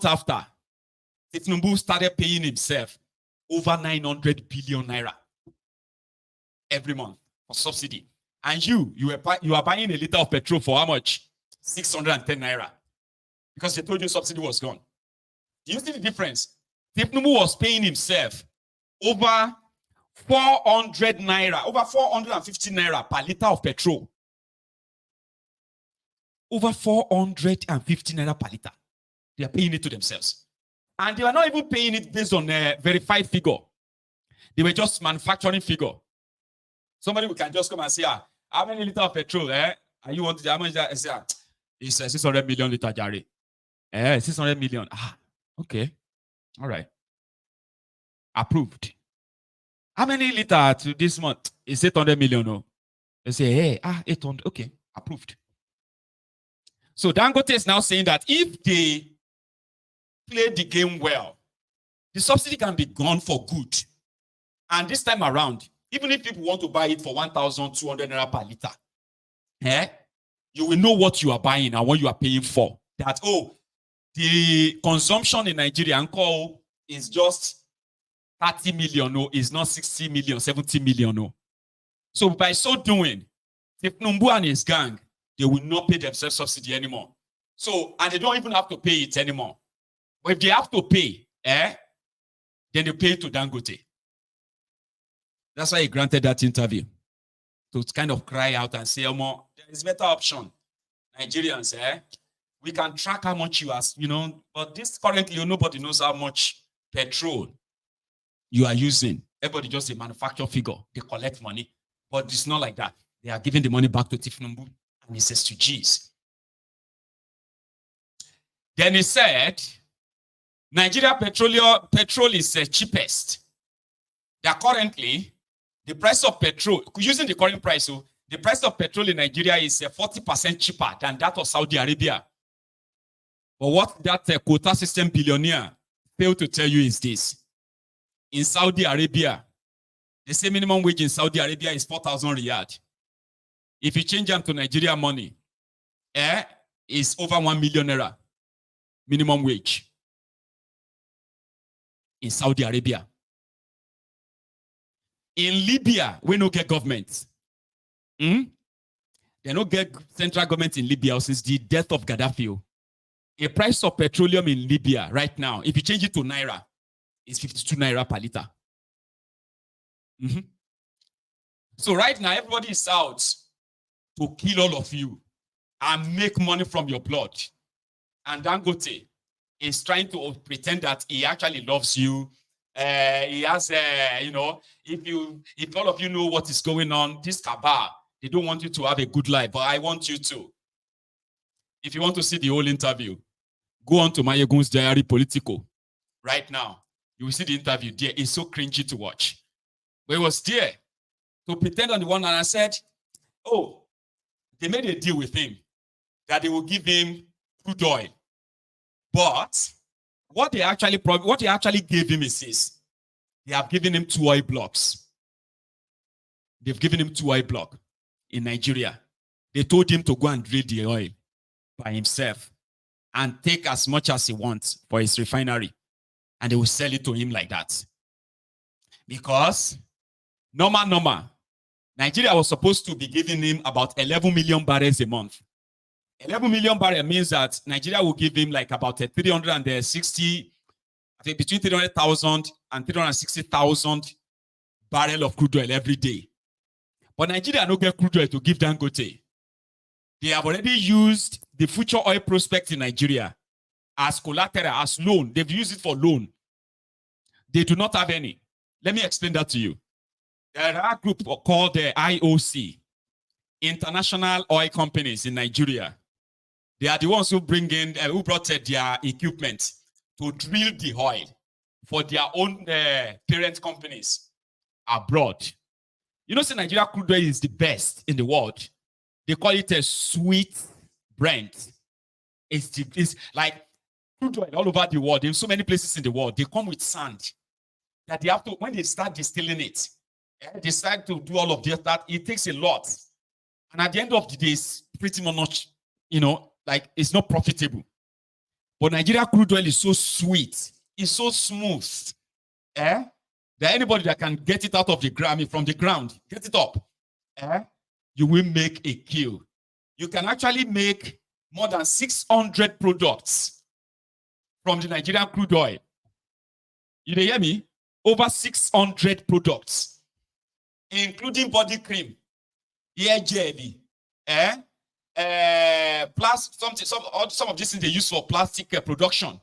after, Tinubu started paying himself over 900 billion naira every month for subsidy. And you are buying a liter of petrol for how much? 610 naira. Because they told you subsidy was gone. Do you see the difference? Tinubu was paying himself over 400 naira, over 450 naira per liter of petrol. Over 450 naira per liter. They are paying it to themselves. And they were not even paying it based on a verified figure. They were just manufacturing figure. Somebody can just come and say, how many liters of petrol, Are you want to, how much that? It's 600 million liter jare. 600 million. Okay. All right. Approved. How many liters to this month? It's 800 million. No? They say, 800. Okay. Approved. So Dangote is now saying that if they play the game well, the subsidy can be gone for good. And this time around, even if people want to buy it for 1,200 naira per liter, you will know what you are buying and what you are paying for. That, the consumption in Nigeria is just 30 million, no, it's not 60 million, 70 million, no. So by so doing, if Tinubu and his gang, they will not pay themselves subsidy anymore. So, and they don't even have to pay it anymore. But if they have to pay, then they pay to Dangote. That's why he granted that interview. To kind of cry out and say, there is better option. Nigerians, we can track how much you are, but this currently, nobody knows how much petrol you are using. Everybody just a manufacturer figure. They collect money. But it's not like that. They are giving the money back to Tinubu and he says to G's. Then he said, Nigeria petrol is cheapest. That currently, the price of petrol, using the current price, the price of petrol in Nigeria is 40% cheaper than that of Saudi Arabia. But what that quota system billionaire failed to tell you is this. In Saudi Arabia, the same minimum wage in Saudi Arabia is 4,000 riyad. If you change them to Nigeria money, is over 1 million naira minimum wage in Saudi Arabia. In Libya, we no get government. They don't get central government in Libya since the death of Gaddafi. A price of petroleum in Libya right now, if you change it to naira, is 52 naira per liter. So right now, everybody is out to kill all of you and make money from your blood. And Dangote is trying to pretend that he actually loves you. He has, if all of you know what is going on, this cabal, they don't want you to have a good life, but I want you to. If you want to see the whole interview, go on to Mayegun's Diary Politico right now. You will see the interview there. It's so cringy to watch. But it was there to pretend on the one hand. I said, they made a deal with him that they will give him crude oil. But what they actually gave him is this. They have given him 2 oil blocks. They've given him 2 oil blocks in Nigeria. They told him to go and drill the oil by himself and take as much as he wants for his refinery. And they will sell it to him like that. Because normal, Nigeria was supposed to be giving him about 11 million barrels a month. 11 million barrels means that Nigeria will give him like about 360, I think between 300,000 and 360,000 barrels of crude oil every day. But Nigeria no get crude oil to give Dangote. They have already used the future oil prospect in Nigeria as collateral, as loan. They've used it for loan. They do not have any. Let me explain that to you. There are a group called the IOC, International Oil Companies in Nigeria. They are the ones who who brought their equipment to drill the oil for their own parent companies abroad. You know, Nigeria crude oil is the best in the world. They call it a sweet Brent. It's like crude oil all over the world. In so many places in the world, they come with sand that they have to, when they start distilling it, they start to do all of this, that it takes a lot. And at the end of the day, it's pretty much, like it's not profitable. But Nigeria crude oil is so sweet. It's so smooth. That anybody that can get it out of the ground, from the ground, get it up, you will make a kill. You can actually make more than 600 products from the Nigerian crude oil. You hear me? Over 600 products, including body cream, hair jelly, plus some of these things they use for plastic production.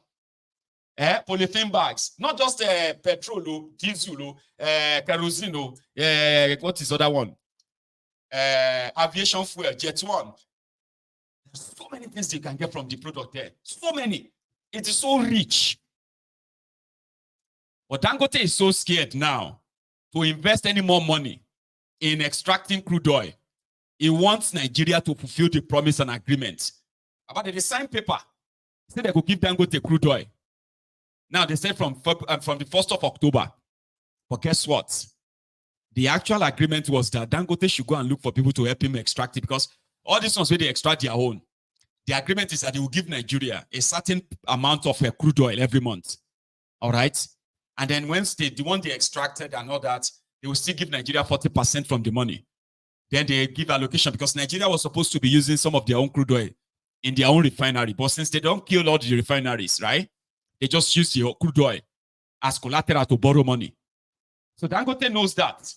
Polythene bags, not just petrol, diesel, kerosene, what is the other one? Aviation fuel, jet one. There's so many things you can get from the product there. So many. It is so rich. But Dangote is so scared now to invest any more money in extracting crude oil. He wants Nigeria to fulfill the promise and agreement. About the signed paper, say they could give Dangote crude oil. Now they said from the 1st of October. But guess what? The actual agreement was that Dangote should go and look for people to help him extract it, because all these ones where they extract their own. The agreement is that they will give Nigeria a certain amount of crude oil every month. All right? And then once the one they extracted and all that, they will still give Nigeria 40% from the money. Then they give allocation, because Nigeria was supposed to be using some of their own crude oil in their own refinery. But since they don't kill all the refineries, right? They just use the crude oil as collateral to borrow money. So Dangote knows that.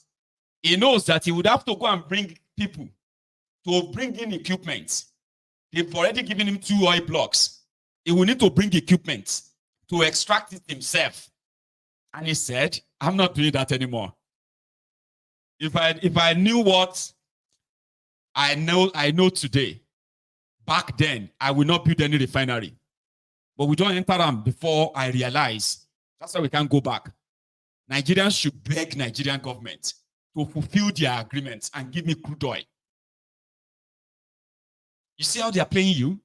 He knows that he would have to go and bring people to bring in equipment. They've already given him 2 oil blocks. He will need to bring equipment to extract it himself. And he said, I'm not doing that anymore. If I knew what I know today, back then, I will not build any refinery. But we don't enter them before I realize. That's why we can't go back. Nigerians should beg Nigerian government to fulfill their agreements and give me crude oil. You see how they are playing you?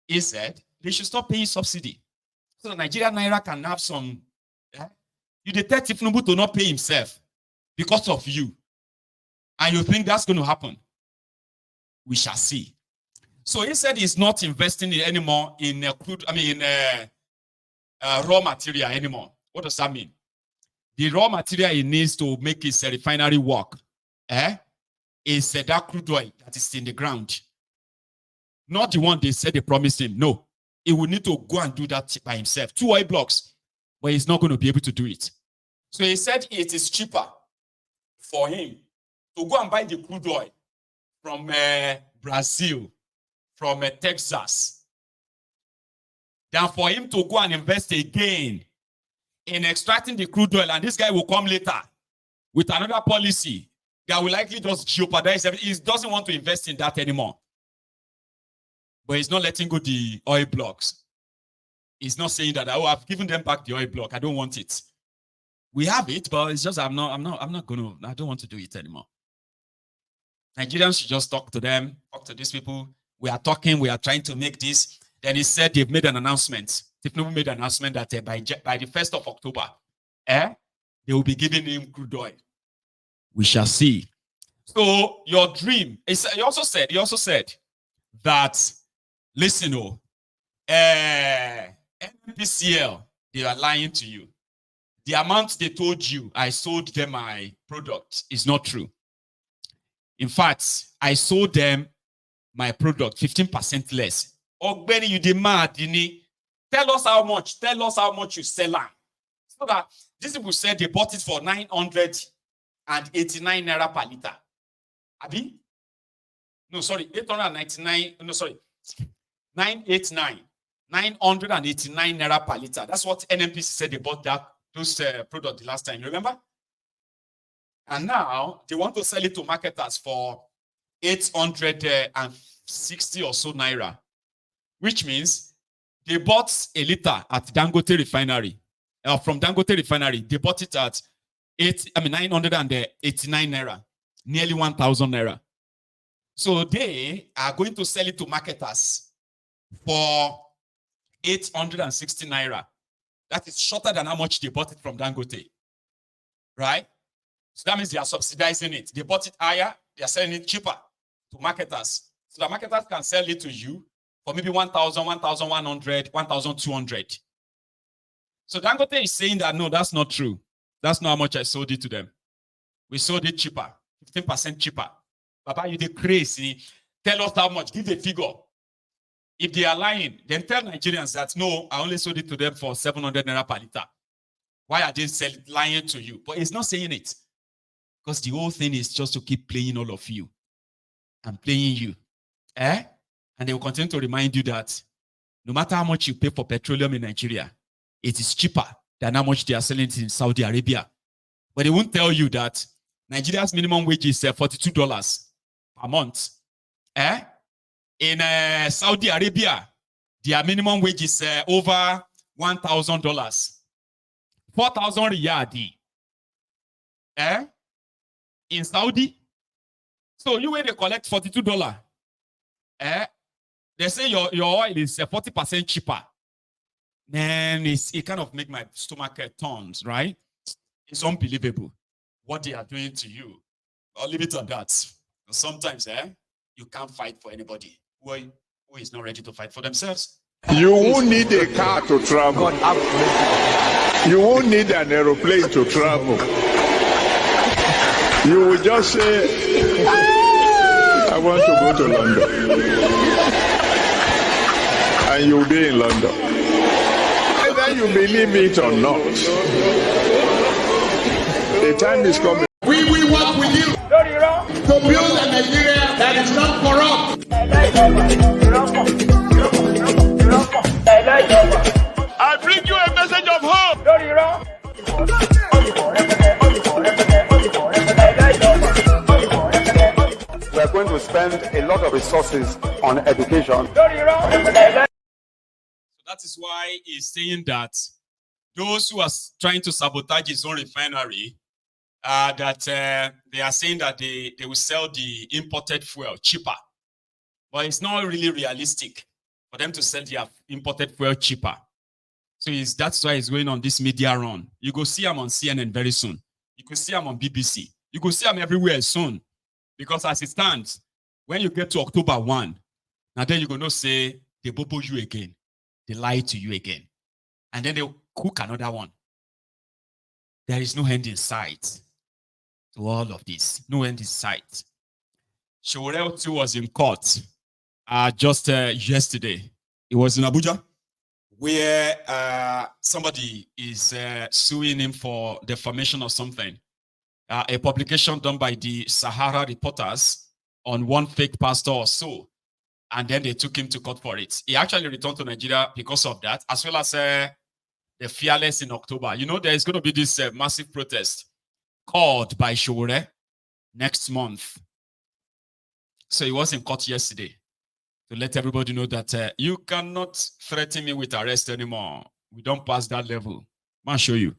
He said they should stop paying subsidy, so that Nigerian Naira can have some. You detect Tinubu to not pay himself because of you, and you think that's going to happen. We shall see. So he said he's not investing anymore in crude. Raw material anymore. What does that mean? The raw material he needs to make his refinery work, is that crude oil that is in the ground. Not the one they said they promised him. No, he will need to go and do that by himself. 2 oil blocks, but he's not going to be able to do it. So he said it is cheaper for him to go and buy the crude oil from Brazil, from Texas, than for him to go and invest again in extracting the crude oil. And this guy will come later with another policy that will likely just jeopardize everything. He doesn't want to invest in that anymore. But he's not letting go the oil blocks. He's not saying that, oh, I've given them back the oil block. I don't want it. We have it, but it's just I don't want to do it anymore. Nigerians should just talk to them, talk to these people. We are talking, we are trying to make this. Then he said they've made an announcement. Tinubu made an announcement that by the 1st of October, they will be giving him crude oil. We shall see. So your dream is. He also said that, listen, NPCL, they are lying to you. The amount they told you I sold them my product is not true. In fact, I sold them my product 15% less. Ogbeni, you demand, tell us how much. Tell us how much you sell them. So that these people said they bought it for 989 naira per liter. Abi? No, sorry, 899. No, sorry, 989. 989 naira per liter. That's what NMPC said they bought those product the last time. You remember? And now they want to sell it to marketers for 860 or so naira, which means they bought a liter at Dangote refinery. From Dangote refinery, they bought it at 989 naira, nearly 1,000 naira. So they are going to sell it to marketers for 860 naira. That is shorter than how much they bought it from Dangote. Right? So that means they are subsidizing it. They bought it higher, they are selling it cheaper to marketers. So the marketers can sell it to you for maybe 1,000, 1,100, 1,200. So Dangote is saying that, no, that's not true. That's not how much I sold it to them. We sold it cheaper, 15% cheaper. Papa, you the crazy. Tell us how much. Give the figure. If they are lying, then tell Nigerians that, no, I only sold it to them for 700 naira per liter. Why are they lying to you? But it's not saying it. Because the whole thing is just to keep playing all of you. And playing you. And they will continue to remind you that no matter how much you pay for petroleum in Nigeria, it is cheaper than how much they are selling it in Saudi Arabia. But they won't tell you that Nigeria's minimum wage is $42 per month. In Saudi Arabia, their minimum wage is over $1,000. 4,000 riyadi. In Saudi. So you when they collect $42, they say your oil is 40% cheaper. Then it kind of make my stomach turns, right? It's unbelievable what they are doing to you. I'll leave it on that. Sometimes, you can't fight for anybody who is not ready to fight for themselves. You won't need a car to travel. You won't need an aeroplane to travel. You will just say, I want to go to London. And you'll be in London. Whether you believe it or not, the time is coming. We will work with you to build a Nigeria that is not corrupt. I bring you a message of hope. We are going to spend a lot of resources on education. So that is why he's saying that those who are trying to sabotage his own refinery, that they are saying that they will sell the imported fuel cheaper. But it's not really realistic for them to sell their imported fuel cheaper. So that's why he's going on this media run. You go see him on CNN very soon. You could see him on BBC. You could see him everywhere soon. Because as it stands, when you get to October 1, now then you're going to say, they bobo you again. They lie to you again. And then they'll cook another one. There is no end in sight to all of this. No end in sight. Shorel too was in court just yesterday. It was in Abuja, where somebody is suing him for defamation or something. A publication done by the Sahara reporters on one fake pastor or so. And then they took him to court for it. He actually returned to Nigeria because of that, as well as the Fearless in October. You know, there's going to be this massive protest called by Shore next month. So he was in court yesterday to let everybody know that you cannot threaten me with arrest anymore. We don't pass that level. I'll show you.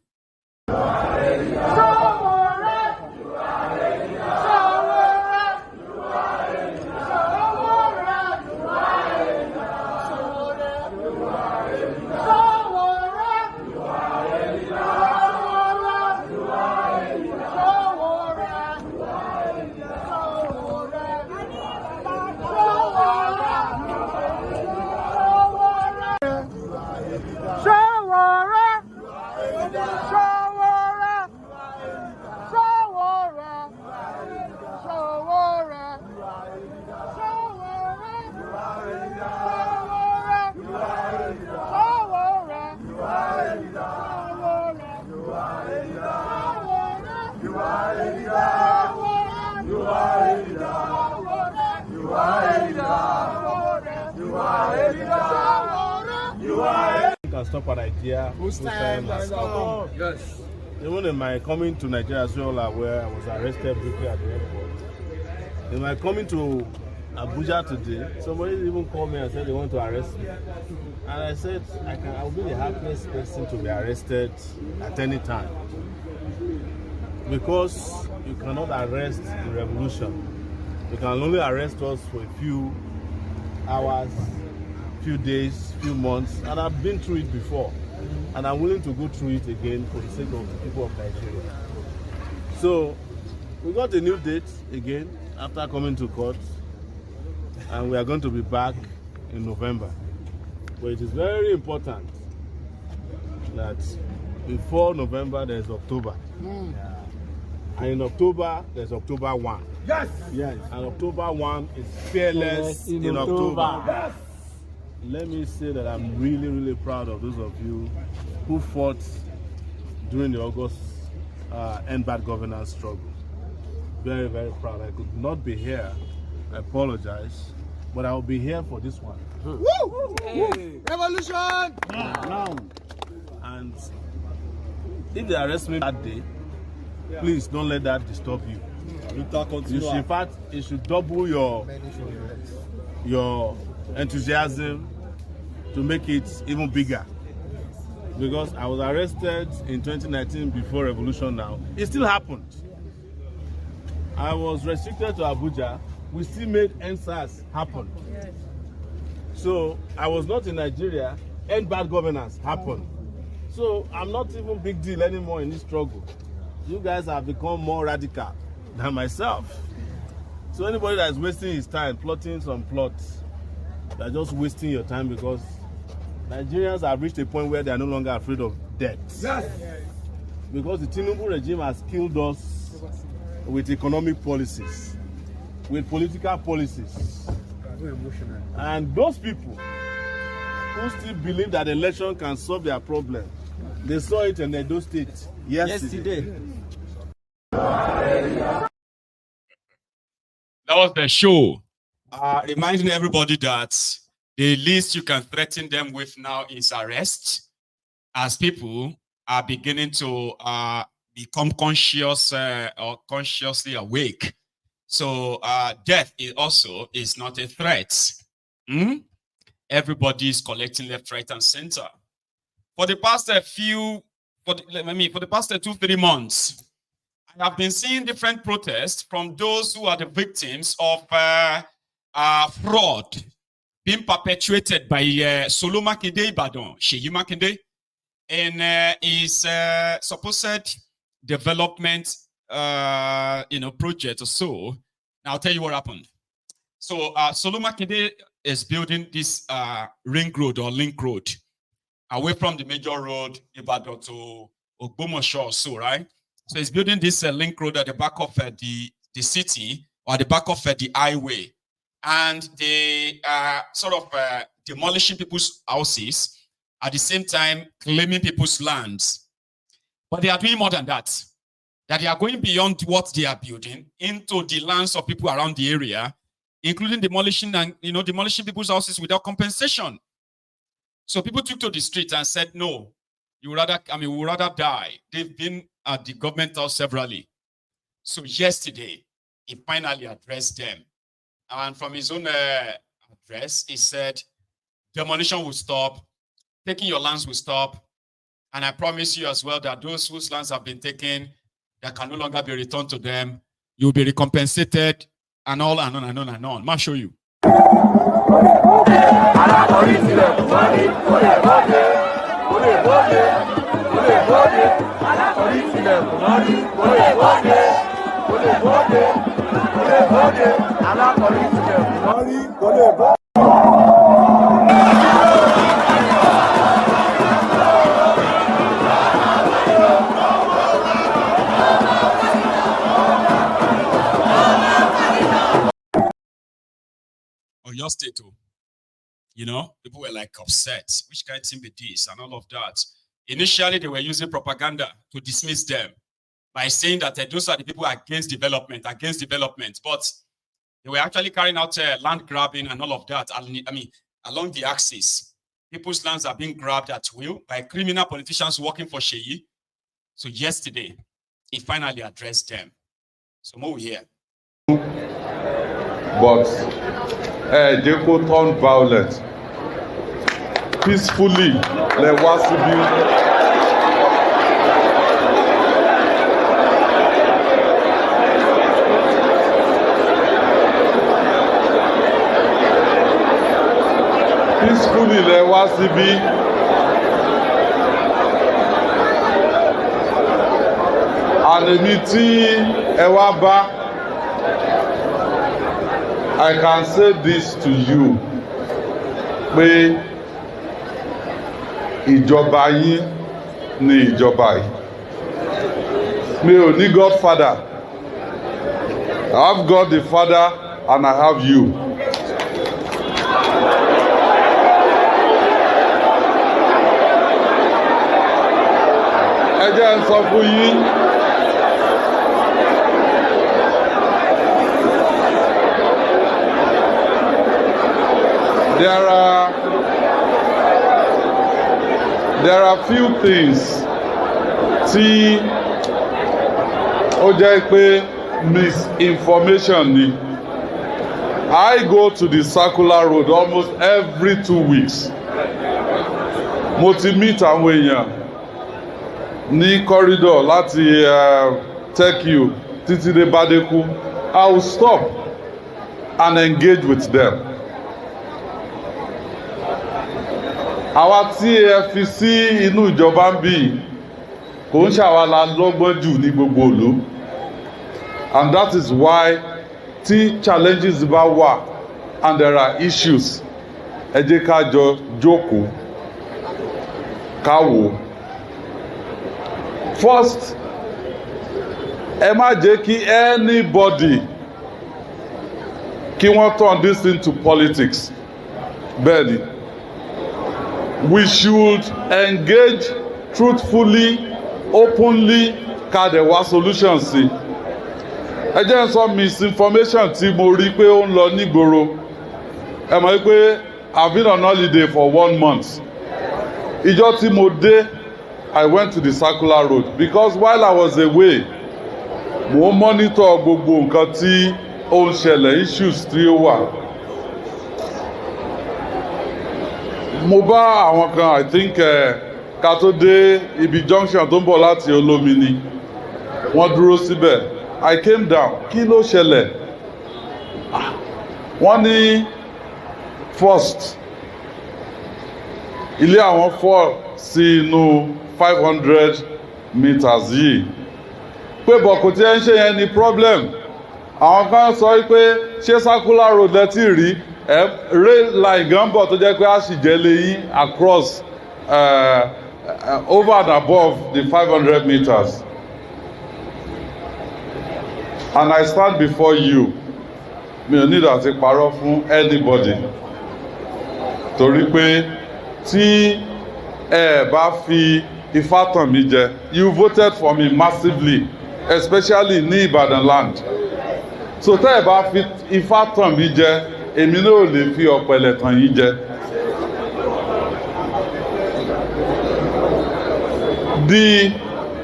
Can stop an idea. Yes. Even in my coming to Nigeria as well, where I was arrested briefly at the airport. In my coming to Abuja today, somebody even called me and said they want to arrest me. And I said, I will be the happiest person to be arrested at any time. Because you cannot arrest the revolution. You can only arrest us for a few hours, few days, few months, and I've been through it before, and I'm willing to go through it again for the sake of the people of Nigeria. So we got a new date again after coming to court, and we are going to be back in November. But it is very important that before November there's October. And in October there's October 1. Yes. Yes. And October 1 is fearless in October. Yes. Let me say that I'm really, really proud of those of you who fought during the August End Bad Governance struggle. Very, very proud. I could not be here. I apologize. But I'll be here for this one. Woo! Hey. Revolution! Now. And if they arrest me that day, please don't let that disturb you. You should, in fact, it should double your enthusiasm to make it even bigger. Because I was arrested in 2019 before revolution now. It still happened. I was restricted to Abuja. We still made NSAS happen. So I was not in Nigeria. End bad governance happened. So I'm not even big deal anymore in this struggle. You guys have become more radical than myself. So anybody that is wasting his time plotting some plots, they're just wasting your time because Nigerians have reached a point where they are no longer afraid of death. Yes. Because the Tinubu regime has killed us with economic policies, with political policies. And those people who still believe that election can solve their problem, they saw it in Edo State yesterday. That was the show. Reminding everybody that the least you can threaten them with now is arrest, as people are beginning to become conscious or consciously awake. So death is not a threat. Everybody is collecting left, right, and center. For the past for the past 2-3 months, I have been seeing different protests from those who are the victims of fraud being perpetuated by Makinde Ibadan, Seyi Makinde, in his supposed development project or so. Now I'll tell you what happened. So Makinde is building this ring road or link road away from the major road, Ibadan to Ogbomoso or so, right? So he's building this link road at the back of the city or the back of the highway. And they are sort of demolishing people's houses at the same time claiming people's lands. But they are doing more than that. That they are going beyond what they are building into the lands of people around the area, including demolishing people's houses without compensation. So people took to the street and said, no, we would rather die. They've been at the government house severally. So yesterday, he finally addressed them. And from his own address, he said, demolition will stop, taking your lands will stop. And I promise you as well that those whose lands have been taken, that can no longer be returned to them, you will be recompensated, and all, and on, and on, and on. I'll show you. Your state, people were like upset. Which kind of thing be this and all of that? Initially, they were using propaganda to dismiss them by saying that those are the people against development. But they were actually carrying out land grabbing and all of that. Along the axis, people's lands are being grabbed at will by criminal politicians working for Seyi. So yesterday, he finally addressed them. So more here. But they could turn violent. Peacefully, let us be. Peacefully, let us be. And the meeting, Ewaba. I can say this to you. pé ìjọba yín ni ìjọba yìí. Mi ò ní godfather. I have God the Father and I have you. Ẹ jẹ́ n sọ fún yín. There are few things tí ó jẹ́ pé misinformation ni. I go to the circular road almost every 2 weeks. Mo ti meet àwọn èèyàn ní corridor láti take you títí dé Bádékú. I will stop and engage with them. Àwa tí ẹ fi sí inú ìjọba ń bì kò ń ṣàwàlà lọ́gbọ́n jù ní gbogbo ìlú. And that is why tí challenges bá wà and there are issues, ẹ jẹ́ ká jọ jókòó ká wò. First, ẹ má jẹ́ kí anybody kí wọ́n turn this into politics. Bẹ́ẹ̀ni, we should engage truthfully, openly, ká dẹ̀ wá solutions sí. Ẹ jẹ́ n sọ misinformation tí mo rí pé ó ń lọ nígboro. Ẹ mọ̀ pé I've been on holiday for 1 month. Ìjọ́ tí mo dé, I went to the circular road because while I was away, mo monitor gbogbo nǹkan tí ó ń ṣẹlẹ̀, issues tí ó wà. Mo bá àwọn kan, I think ká tó dé ibi junction tó ń bọ̀ láti Olómi ni wọ́n dúró síbẹ̀. I came down. Kí ló ṣẹlẹ̀? Wọ́n ní first ilé àwọn fall sí inú 500 meters yìí. Pé bọ̀kù tí ẹ ń ṣe yẹn ni problem. Àwọn kan sọ pé ṣé circular road lẹ ti rí rail line gan bọ̀ tó jẹ́ pé a sì jẹ́ lẹ́yìn across over and above the 500 meters. And I stand before you. Mi ò need àti parọ́ fún anybody. Torí pé tí ẹ bá fi Ifá tàn mí jẹ, you voted for me massively, especially ní Ìbàdàn land. So tẹ́ ẹ bá fi Ifá tàn mí jẹ, èmi náà ò lè fi ọ̀pẹ̀lẹ̀ tàn yín jẹ. The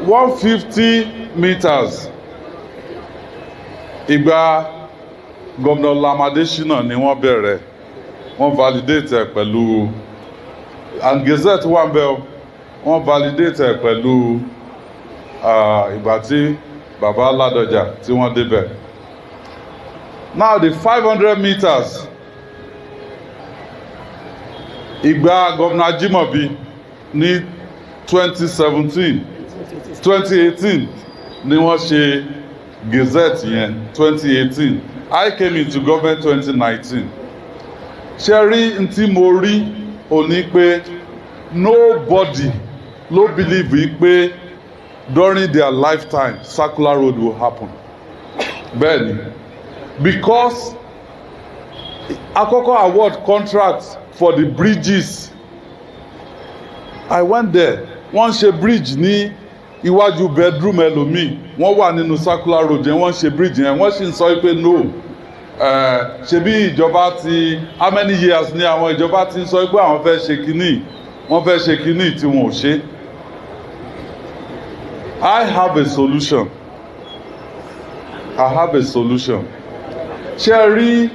150 meters ìgbà gómìnà Lamadesina ni wọ́n bẹ̀rẹ̀, wọ́n validate ẹ̀ pẹ̀lú and Gazette wà ń bẹ̀ wọ́n validate ẹ̀ pẹ̀lú ìgbà tí bàbá Ládọjà tí wọ́n débẹ̀. Now the 500 meters ìgbà gómìnà Jimobi ní 2017 2018 ni wọ́n ṣe Gazette yẹn 2018. I came into government 2019. Ṣé rí ntí mo rí òní pé nobody ló believe pé during their lifetime circular road will happen. Bẹ́ẹ̀ni, because àkọ́kọ́ award contract for the bridges. I went there. Wọ́n ṣe bridge ní iwájú bedroom ẹlòmíì, wọ́n wà nínú circular road yẹn, wọ́n ṣe bridge yẹn, wọ́n sì ń sọ pé no. Ṣebí ìjọba ti how many years ni àwọn ìjọba ti ń sọ pé àwọn fẹ́ ṣe kínní, wọ́n fẹ́ ṣe kínní tí wọn ò ṣe. I have a solution. I have a solution. Ṣé rí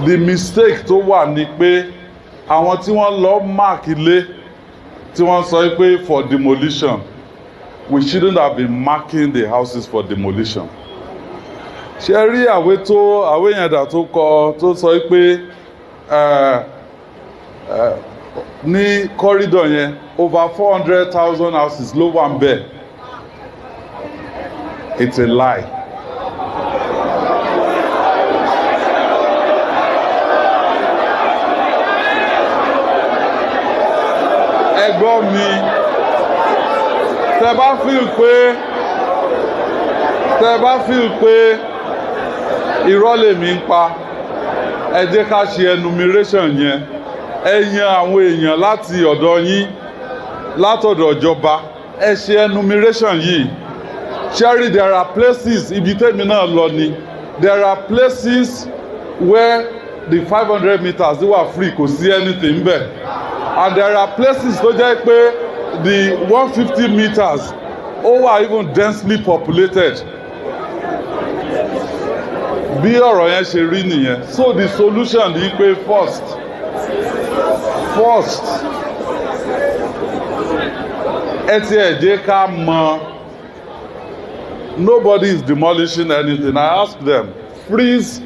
the mistake tó wà ní pé àwọn tí wọ́n lọ mark ilé tí wọ́n sọ pé for demolition, we shouldn't have been marking the houses for demolition. Ṣé rí àwé yẹn dà tó kọ tó sọ pé ní corridor yẹn over 400,000 houses ló wà ń bẹ̀. It's a lie. ẹgbọ́n mi tẹ bá feel pé irọ́ lèmi ń pa ẹ jẹ́ ká ṣe enumeration yẹn ẹ yan àwọn èèyàn láti ọ̀dọ̀ yín látọ̀dọ̀ ìjọba ẹ ṣe enumeration yìí Sherry, there are places ibi tèmi náà lọ ni there are places where the 500 meters were free kò sí anything bẹ́ẹ̀ and there are places tó jẹ́ pé the 150 meters ó wà even densely populated bí ọ̀rọ̀ yẹn ṣe rí nìyẹn so the solution ni pé first ẹ ti ẹ̀ jẹ́ ká mọ̀ nobody is demolishing anything I ask them freeze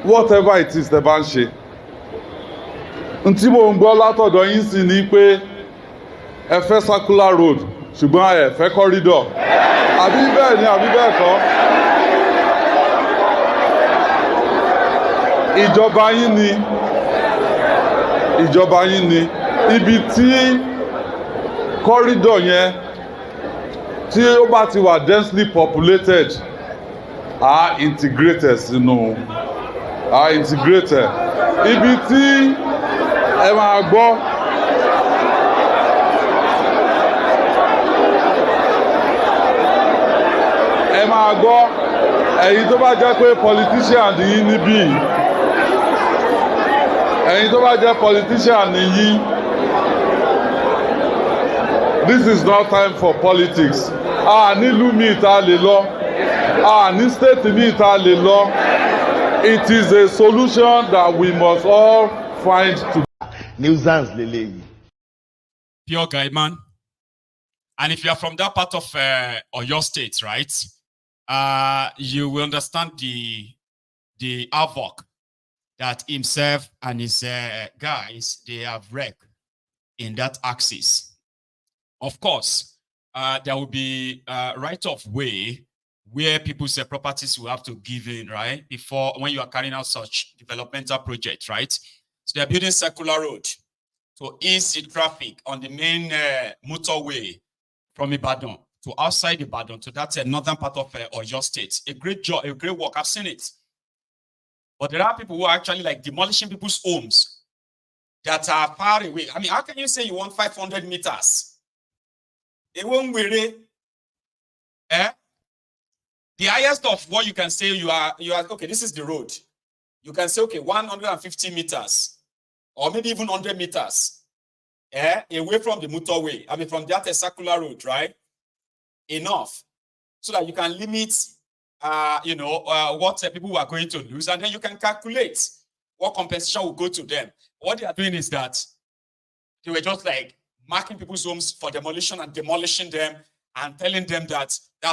whatever it is tẹ́ bá ń ṣe ntí mo ń gbọ́ látọ̀dọ̀ yín sí ni pé ẹ fẹ́ circular road ṣùgbọ́n ẹ fẹ́ corridor àbí bẹ́ẹ̀ ni àbí bẹ́ẹ̀ kọ́ ìjọba yín ni ibi tí corridor yẹn tí ó bá ti wà densely populated are integrated sínú integrated ibi tí ẹ máa gbọ́ ẹ̀yin tó bá jẹ́ pé politician yìí níbí ẹ̀yin tó bá jẹ́ politician yìí this is not time for politics nílùú mi ta lè lọ ní state mi ta lè lọ it is a solution that we must all find to. nuisance leleyi. Pure guy, man. And if you are from that part of Oyo State, right, you will understand the havoc that himself and his guys, they have wreaked in that axis. Of course, there will be right of way where people's properties will have to give in, right, before when you are carrying out such developmental projects, right? So they are building circular road to ease the traffic on the main motorway from Ibadan to outside Ibadan to that northern part of Oyo State. A great job, a great work. I've seen it. But there are people who are actually like demolishing people's homes that are far away. I mean, how can you say you want 500 meters? It won't really. The highest of what you can say you are okay, this is the road. You can say, okay, 150 meters or maybe even 100 meters away from the motorway. I mean, from that circular road, right? Enough so that you can limit, what people are going to lose, and then you can calculate what compensation will go to them. What they are doing is that they were just like marking people's homes for demolition and demolishing them and telling them that that's